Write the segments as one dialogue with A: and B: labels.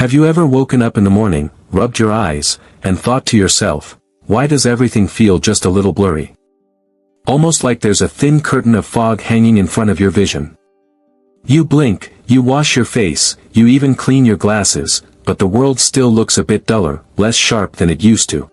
A: Have you ever woken up in the morning, rubbed your eyes, and thought to yourself, why does everything feel just a little blurry? Almost like there's a thin curtain of fog hanging in front of your vision. You blink, you wash your face, you even clean your glasses, but the world still looks a bit duller, less sharp than it used to.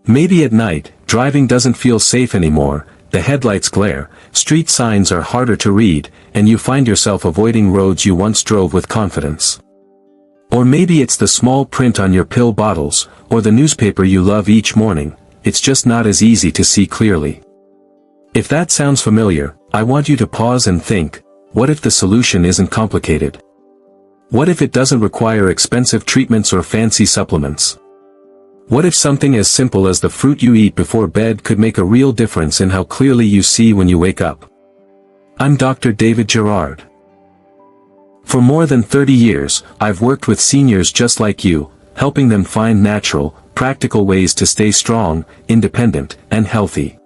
A: Maybe at night, driving doesn't feel safe anymore, the headlights glare, street signs are harder to read, and you find yourself avoiding roads you once drove with confidence. Or maybe it's the small print on your pill bottles, or the newspaper you love each morning, it's just not as easy to see clearly. If that sounds familiar, I want you to pause and think, what if the solution isn't complicated? What if it doesn't require expensive treatments or fancy supplements? What if something as simple as the fruit you eat before bed could make a real difference in how clearly you see when you wake up? I'm Dr. David Jarrard. For more than 30 years, I've worked with seniors just like you, helping them find natural, practical ways to stay strong, independent, and healthy.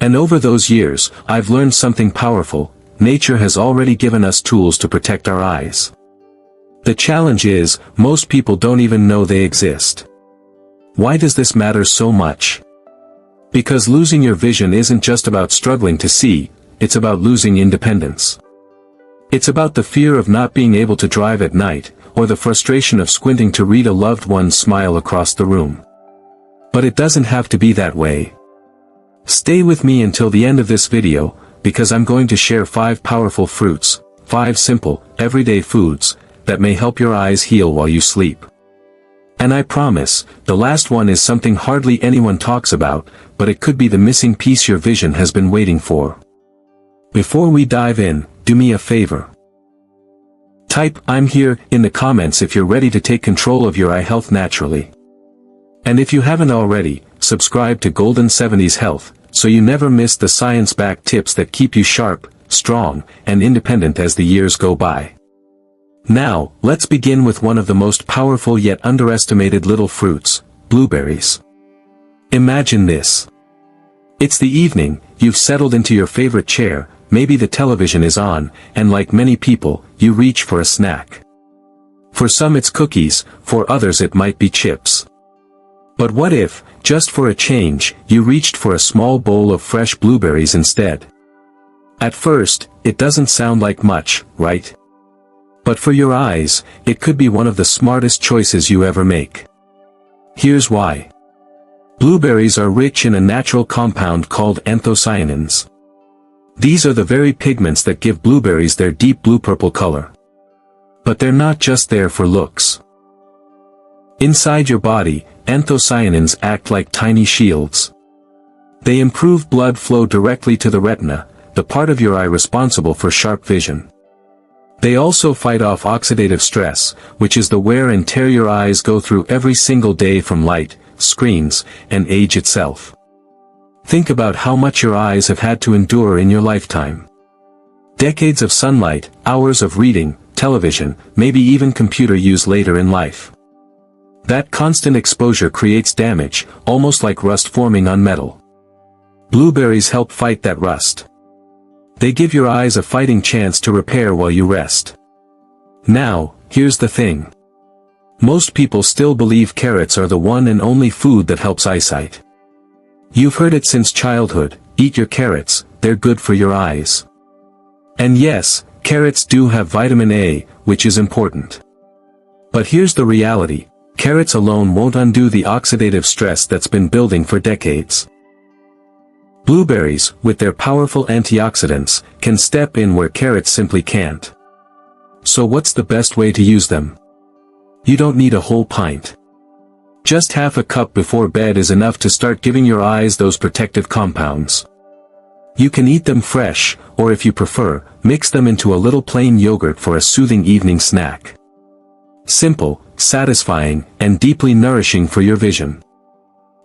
A: And over those years, I've learned something powerful: nature has already given us tools to protect our eyes. The challenge is, most people don't even know they exist. Why does this matter so much? Because losing your vision isn't just about struggling to see, it's about losing independence. It's about the fear of not being able to drive at night, or the frustration of squinting to read a loved one's smile across the room. But it doesn't have to be that way. Stay with me until the end of this video, because I'm going to share 5 powerful fruits, 5 simple, everyday foods, that may help your eyes heal while you sleep. And I promise, the last one is something hardly anyone talks about, but it could be the missing piece your vision has been waiting for. Before we dive in, do me a favor. Type "I'm here" in the comments if you're ready to take control of your eye health naturally. And if you haven't already, subscribe to Golden 70s Health, so you never miss the science-backed tips that keep you sharp, strong, and independent as the years go by. Now, let's begin with one of the most powerful yet underestimated little fruits, blueberries. Imagine this. It's the evening, you've settled into your favorite chair, maybe the television is on, and like many people, you reach for a snack. For some it's cookies, for others it might be chips. But what if, just for a change, you reached for a small bowl of fresh blueberries instead? At first, it doesn't sound like much, right? But for your eyes, it could be one of the smartest choices you ever make. Here's why. Blueberries are rich in a natural compound called anthocyanins. These are the very pigments that give blueberries their deep blue-purple color. But they're not just there for looks. Inside your body, anthocyanins act like tiny shields. They improve blood flow directly to the retina, the part of your eye responsible for sharp vision. They also fight off oxidative stress, which is the wear and tear your eyes go through every single day from light, screens, and age itself. Think about how much your eyes have had to endure in your lifetime. Decades of sunlight, hours of reading, television, maybe even computer use later in life. That constant exposure creates damage, almost like rust forming on metal. Blueberries help fight that rust. They give your eyes a fighting chance to repair while you rest. Now, here's the thing. Most people still believe carrots are the one and only food that helps eyesight. You've heard it since childhood: eat your carrots, they're good for your eyes. And yes, carrots do have vitamin A, which is important. But here's the reality: carrots alone won't undo the oxidative stress that's been building for decades. Blueberries, with their powerful antioxidants, can step in where carrots simply can't. So what's the best way to use them? You don't need a whole pint. Just half a cup before bed is enough to start giving your eyes those protective compounds. You can eat them fresh, or if you prefer, mix them into a little plain yogurt for a soothing evening snack. Simple, satisfying, and deeply nourishing for your vision.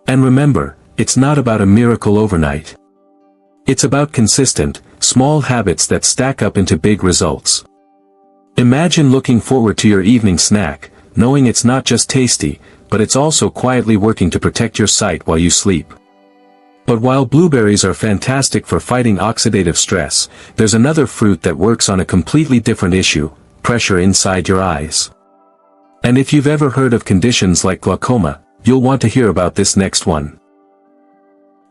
A: And remember, it's not about a miracle overnight. It's about consistent, small habits that stack up into big results. Imagine looking forward to your evening snack, knowing it's not just tasty, but it's also quietly working to protect your sight while you sleep. But while blueberries are fantastic for fighting oxidative stress, there's another fruit that works on a completely different issue: pressure inside your eyes. And if you've ever heard of conditions like glaucoma, you'll want to hear about this next one.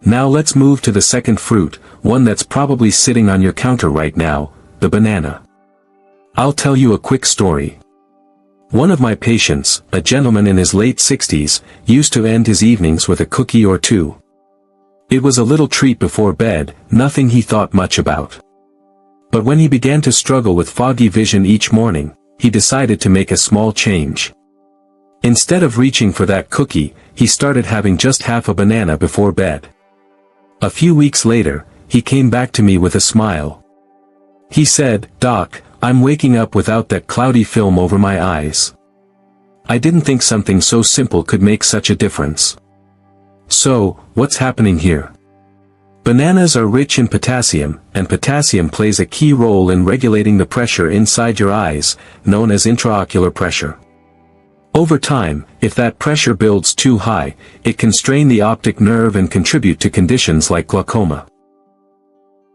A: Now let's move to the second fruit, one that's probably sitting on your counter right now, the banana. I'll tell you a quick story. One of my patients, a gentleman in his late 60s, used to end his evenings with a cookie or two. It was a little treat before bed, nothing he thought much about. But when he began to struggle with foggy vision each morning, he decided to make a small change. Instead of reaching for that cookie, he started having just half a banana before bed. A few weeks later, he came back to me with a smile. He said, "Doc, I'm waking up without that cloudy film over my eyes. I didn't think something so simple could make such a difference." So, what's happening here? Bananas are rich in potassium, and potassium plays a key role in regulating the pressure inside your eyes, known as intraocular pressure. Over time, if that pressure builds too high, it can strain the optic nerve and contribute to conditions like glaucoma.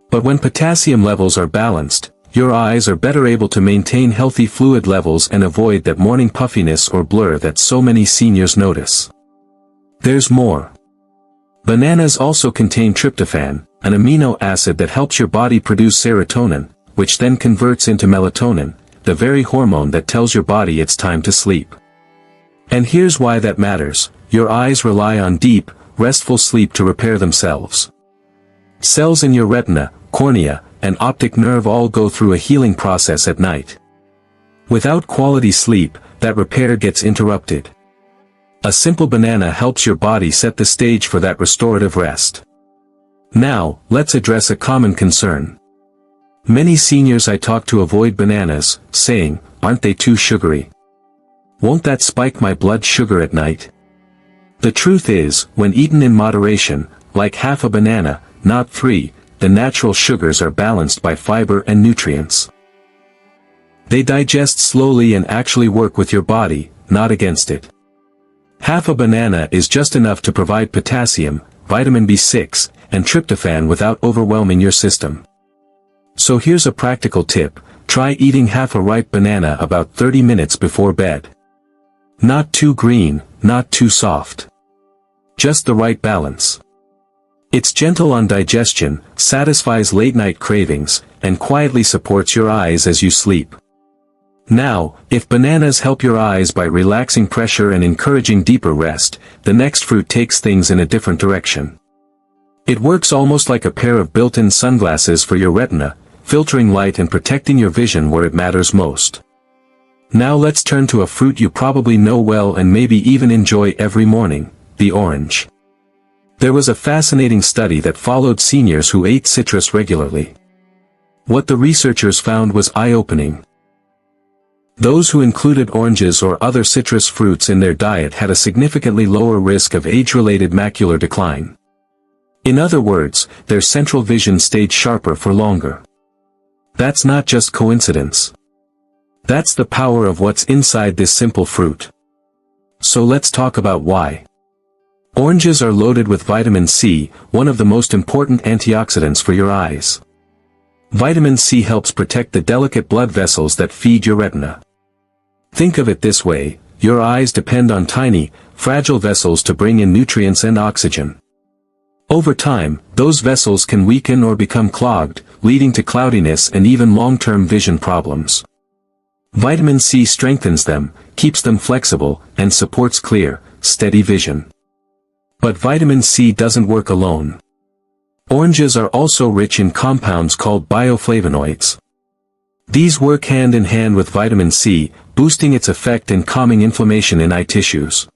A: But when potassium levels are balanced, your eyes are better able to maintain healthy fluid levels and avoid that morning puffiness or blur that so many seniors notice. There's more. Bananas also contain tryptophan, an amino acid that helps your body produce serotonin, which then converts into melatonin, the very hormone that tells your body it's time to sleep. And here's why that matters: your eyes rely on deep, restful sleep to repair themselves. Cells in your retina, cornea, and optic nerve all go through a healing process at night. Without quality sleep, that repair gets interrupted. A simple banana helps your body set the stage for that restorative rest. Now, let's address a common concern. Many seniors I talk to avoid bananas, saying, "Aren't they too sugary? Won't that spike my blood sugar at night?" The truth is, when eaten in moderation, like half a banana, not 3, the natural sugars are balanced by fiber and nutrients. They digest slowly and actually work with your body, not against it. Half a banana is just enough to provide potassium, vitamin B6, and tryptophan without overwhelming your system. So here's a practical tip: try eating half a ripe banana about 30 minutes before bed. Not too green, not too soft. Just the right balance. It's gentle on digestion, satisfies late-night cravings, and quietly supports your eyes as you sleep. Now, if bananas help your eyes by relaxing pressure and encouraging deeper rest, the next fruit takes things in a different direction. It works almost like a pair of built-in sunglasses for your retina, filtering light and protecting your vision where it matters most. Now let's turn to a fruit you probably know well and maybe even enjoy every morning: the orange. There was a fascinating study that followed seniors who ate citrus regularly. What the researchers found was eye-opening. Those who included oranges or other citrus fruits in their diet had a significantly lower risk of age-related macular decline. In other words, their central vision stayed sharper for longer. That's not just coincidence. That's the power of what's inside this simple fruit. So let's talk about why. Oranges are loaded with vitamin C, one of the most important antioxidants for your eyes. Vitamin C helps protect the delicate blood vessels that feed your retina. Think of it this way: your eyes depend on tiny, fragile vessels to bring in nutrients and oxygen. Over time, those vessels can weaken or become clogged, leading to cloudiness and even long-term vision problems. Vitamin C strengthens them, keeps them flexible, and supports clear, steady vision. But vitamin C doesn't work alone. Oranges are also rich in compounds called bioflavonoids. These work hand in hand with vitamin C, boosting its effect and calming inflammation in eye tissues.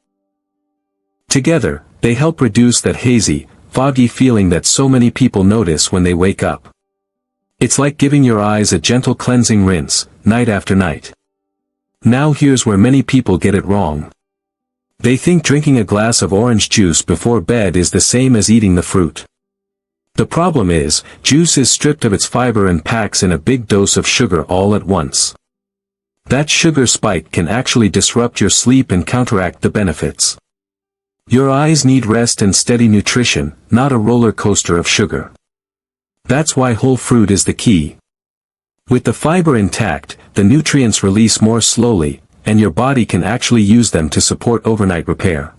A: Together, they help reduce that hazy, foggy feeling that so many people notice when they wake up. It's like giving your eyes a gentle cleansing rinse, night after night. Now here's where many people get it wrong. They think drinking a glass of orange juice before bed is the same as eating the fruit. The problem is, juice is stripped of its fiber and packs in a big dose of sugar all at once. That sugar spike can actually disrupt your sleep and counteract the benefits. Your eyes need rest and steady nutrition, not a roller coaster of sugar. That's why whole fruit is the key. With the fiber intact, the nutrients release more slowly, and your body can actually use them to support overnight repair.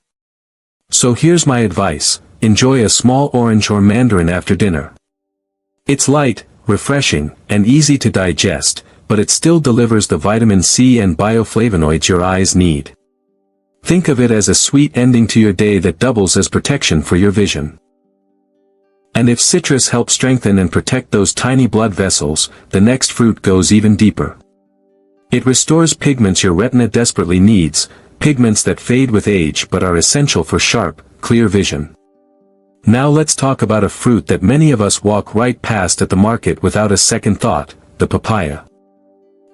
A: So here's my advice: enjoy a small orange or mandarin after dinner. It's light, refreshing, and easy to digest, but it still delivers the vitamin C and bioflavonoids your eyes need. Think of it as a sweet ending to your day that doubles as protection for your vision. And if citrus helps strengthen and protect those tiny blood vessels, the next fruit goes even deeper. It restores pigments your retina desperately needs, pigments that fade with age but are essential for sharp, clear vision. Now let's talk about a fruit that many of us walk right past at the market without a second thought: the papaya.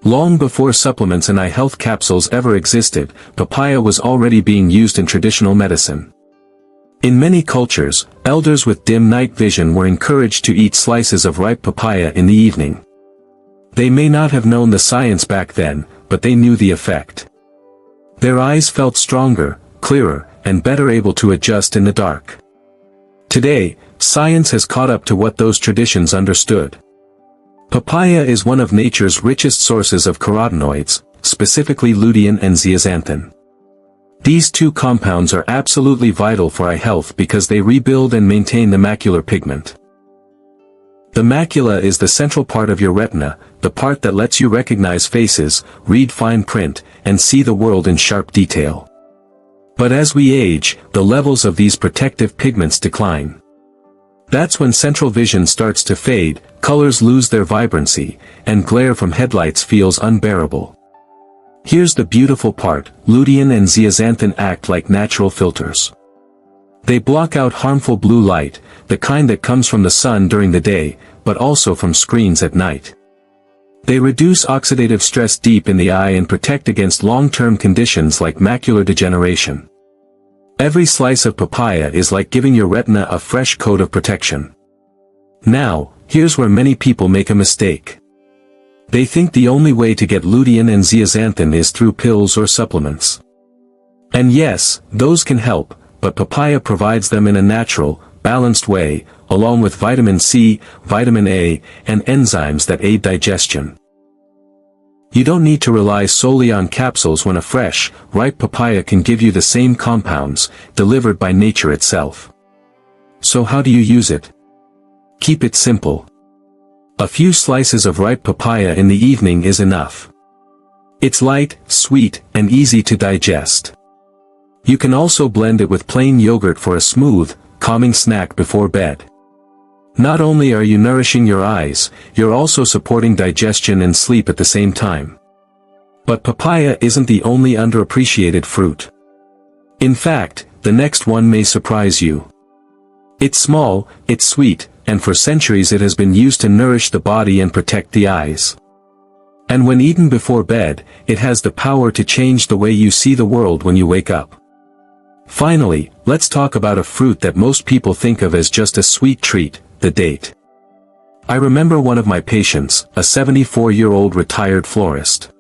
A: Long before supplements and eye health capsules ever existed, papaya was already being used in traditional medicine. In many cultures, elders with dim night vision were encouraged to eat slices of ripe papaya in the evening. They may not have known the science back then, but they knew the effect. Their eyes felt stronger, clearer, and better able to adjust in the dark. Today, science has caught up to what those traditions understood. Papaya is one of nature's richest sources of carotenoids, specifically lutein and zeaxanthin. These two compounds are absolutely vital for eye health because they rebuild and maintain the macular pigment. The macula is the central part of your retina, the part that lets you recognize faces, read fine print, and see the world in sharp detail. But as we age, the levels of these protective pigments decline. That's when central vision starts to fade, colors lose their vibrancy, and glare from headlights feels unbearable. Here's the beautiful part: lutein and zeaxanthin act like natural filters. They block out harmful blue light, the kind that comes from the sun during the day, but also from screens at night. They reduce oxidative stress deep in the eye and protect against long-term conditions like macular degeneration. Every slice of papaya is like giving your retina a fresh coat of protection. Now, here's where many people make a mistake. They think the only way to get lutein and zeaxanthin is through pills or supplements. And yes, those can help, but papaya provides them in a natural, balanced way, along with vitamin C, vitamin A, and enzymes that aid digestion. You don't need to rely solely on capsules when a fresh, ripe papaya can give you the same compounds, delivered by nature itself. So how do you use it? Keep it simple. A few slices of ripe papaya in the evening is enough. It's light, sweet, and easy to digest. You can also blend it with plain yogurt for a smooth, calming snack before bed. Not only are you nourishing your eyes, you're also supporting digestion and sleep at the same time. But papaya isn't the only underappreciated fruit. In fact, the next one may surprise you. It's small, it's sweet, and for centuries it has been used to nourish the body and protect the eyes. And when eaten before bed, it has the power to change the way you see the world when you wake up. Finally, let's talk about a fruit that most people think of as just a sweet treat: the date. I remember one of my patients, a 74-year-old retired florist.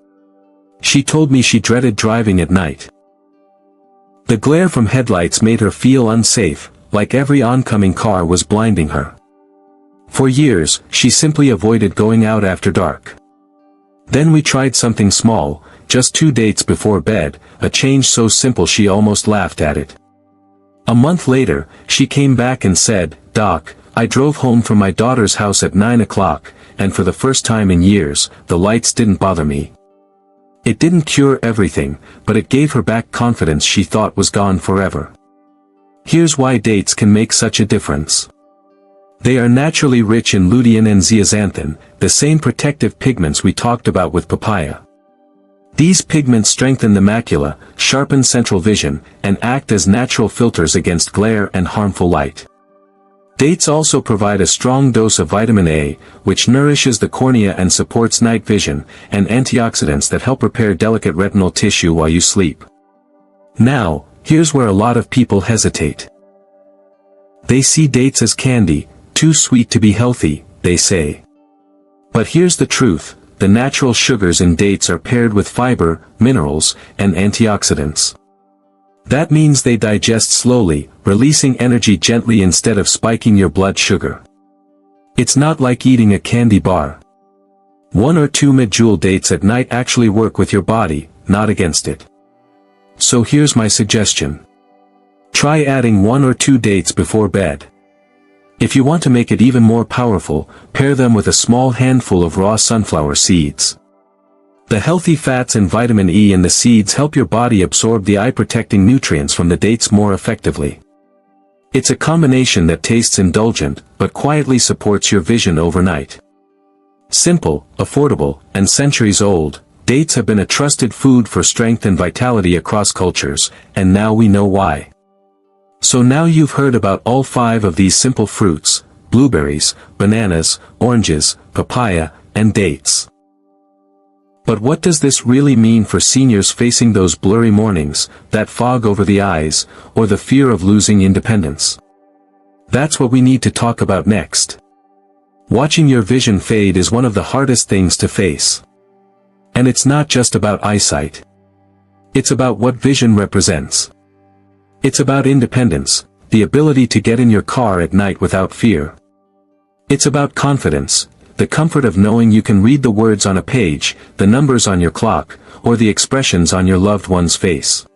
A: She told me she dreaded driving at night. The glare from headlights made her feel unsafe, like every oncoming car was blinding her. For years, she simply avoided going out after dark. Then we tried something small, just 2 dates before bed, a change so simple she almost laughed at it. A month later, she came back and said, "Doc, I drove home from my daughter's house at 9 o'clock, and for the first time in years, the lights didn't bother me." It didn't cure everything, but it gave her back confidence she thought was gone forever. Here's why dates can make such a difference. They are naturally rich in lutein and zeaxanthin, the same protective pigments we talked about with papaya. These pigments strengthen the macula, sharpen central vision, and act as natural filters against glare and harmful light. Dates also provide a strong dose of vitamin A, which nourishes the cornea and supports night vision, and antioxidants that help repair delicate retinal tissue while you sleep. Now, here's where a lot of people hesitate. They see dates as candy, too sweet to be healthy, they say. But here's the truth: the natural sugars in dates are paired with fiber, minerals, and antioxidants. That means they digest slowly, releasing energy gently instead of spiking your blood sugar. It's not like eating a candy bar. 1 or 2 medjool dates at night actually work with your body, not against it. So here's my suggestion. Try adding 1 or 2 dates before bed. If you want to make it even more powerful, pair them with a small handful of raw sunflower seeds. The healthy fats and vitamin E in the seeds help your body absorb the eye-protecting nutrients from the dates more effectively. It's a combination that tastes indulgent, but quietly supports your vision overnight. Simple, affordable, and centuries old, dates have been a trusted food for strength and vitality across cultures, and now we know why. So now you've heard about all 5 of these simple fruits: blueberries, bananas, oranges, papaya, and dates. But what does this really mean for seniors facing those blurry mornings, that fog over the eyes, or the fear of losing independence? That's what we need to talk about next. Watching your vision fade is one of the hardest things to face. And it's not just about eyesight. It's about what vision represents. It's about independence, the ability to get in your car at night without fear. It's about confidence, the comfort of knowing you can read the words on a page, the numbers on your clock, or the expressions on your loved one's face.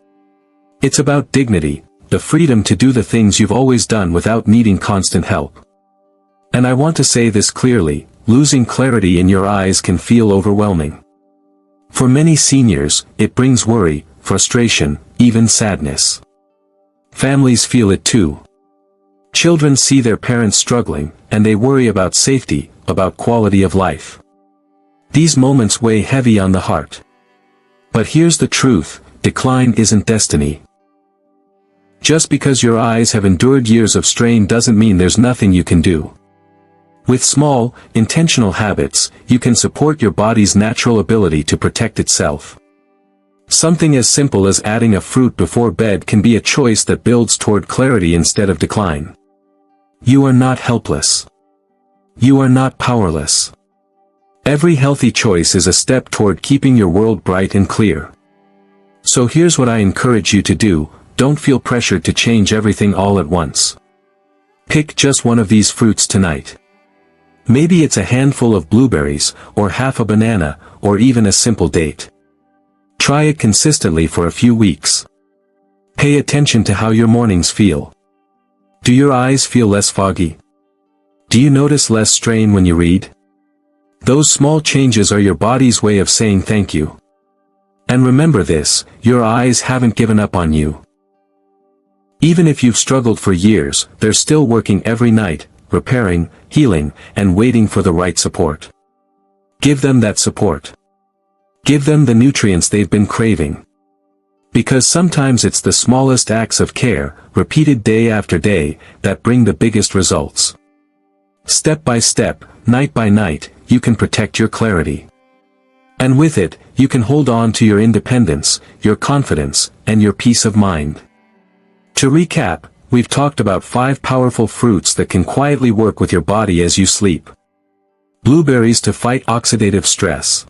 A: It's about dignity, the freedom to do the things you've always done without needing constant help. And I want to say this clearly, losing clarity in your eyes can feel overwhelming. For many seniors, it brings worry, frustration, even sadness. Families feel it too. Children see their parents struggling, and they worry about safety, about quality of life. These moments weigh heavy on the heart. But here's the truth: decline isn't destiny. Just because your eyes have endured years of strain doesn't mean there's nothing you can do. With small, intentional habits, you can support your body's natural ability to protect itself. Something as simple as adding a fruit before bed can be a choice that builds toward clarity instead of decline. You are not helpless. You are not powerless. Every healthy choice is a step toward keeping your world bright and clear. So here's what I encourage you to do: don't feel pressured to change everything all at once. Pick just one of these fruits tonight. Maybe it's a handful of blueberries, or half a banana, or even a simple date. Try it consistently for a few weeks. Pay attention to how your mornings feel. Do your eyes feel less foggy? Do you notice less strain when you read? Those small changes are your body's way of saying thank you. And remember this: your eyes haven't given up on you. Even if you've struggled for years, they're still working every night, repairing, healing, and waiting for the right support. Give them that support. Give them the nutrients they've been craving. Because sometimes it's the smallest acts of care, repeated day after day, that bring the biggest results. Step by step, night by night, you can protect your clarity. And with it, you can hold on to your independence, your confidence, and your peace of mind. To recap, we've talked about 5 powerful fruits that can quietly work with your body as you sleep. Blueberries to fight oxidative stress.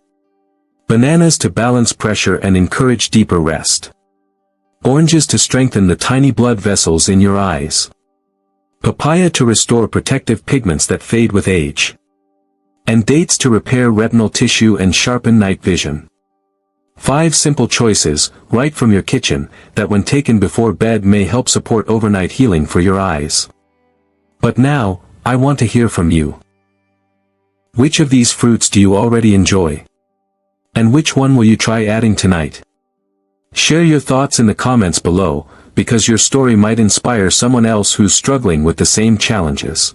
A: Bananas to balance pressure and encourage deeper rest. Oranges to strengthen the tiny blood vessels in your eyes. Papaya to restore protective pigments that fade with age. And dates to repair retinal tissue and sharpen night vision. 5 simple choices, right from your kitchen, that when taken before bed may help support overnight healing for your eyes. But now, I want to hear from you. Which of these fruits do you already enjoy? And which one will you try adding tonight? Share your thoughts in the comments below, because your story might inspire someone else who's struggling with the same challenges.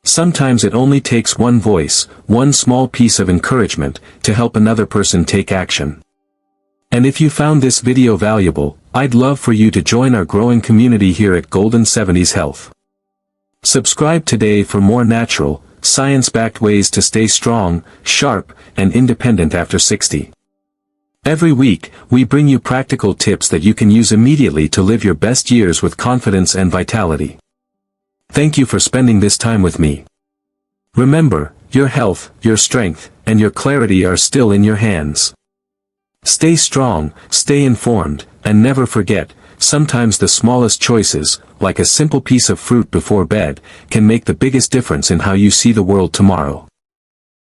A: Sometimes it only takes one voice, one small piece of encouragement, to help another person take action. And if you found this video valuable, I'd love for you to join our growing community here at Golden 70s Health. Subscribe today for more natural, science-backed ways to stay strong, sharp, and independent after 60. Every week, we bring you practical tips that you can use immediately to live your best years with confidence and vitality. Thank you for spending this time with me. Remember, your health, your strength, and your clarity are still in your hands. Stay strong, stay informed, and never forget, sometimes the smallest choices, like a simple piece of fruit before bed, can make the biggest difference in how you see the world tomorrow.